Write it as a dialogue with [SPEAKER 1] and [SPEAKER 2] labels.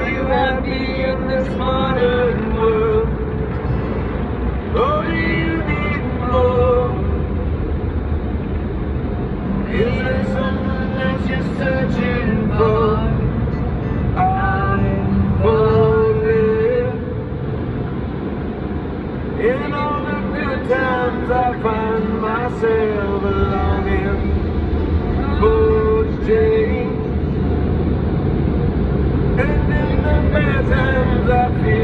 [SPEAKER 1] you happy in this modern world? Or do you need more? Is there something that you're searching for? I'm falling. In all the good times I find myself longing for change. And in the bad times I feel